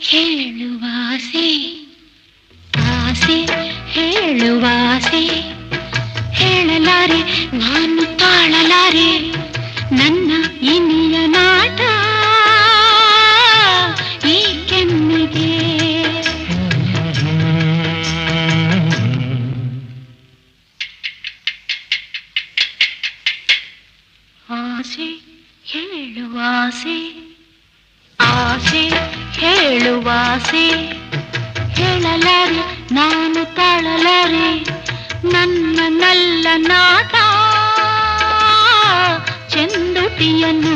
ಹೇಳುವಾಸೆ ಆಸೆ ಹೇಳುವಾಸೆ ಹೇಳಲಾರೆ ನಾನು ತಾಳಲಾರೆ ನನ್ನ ಇನಿಯ ನಾಟ ಈ ಕೆನ್ನೆಗೆ ಆಸೆ ಹೇಳುವಾಸೆ ಆಸೆ ಹೇಳುವಾಸೆ ಹೇಳಲಾರೆ ನಾನು ತಾಳಲಾರೆ ನನ್ನ ನಲ್ಲ ನಾಟ ಚೆಂದುಟಿಯನ್ನು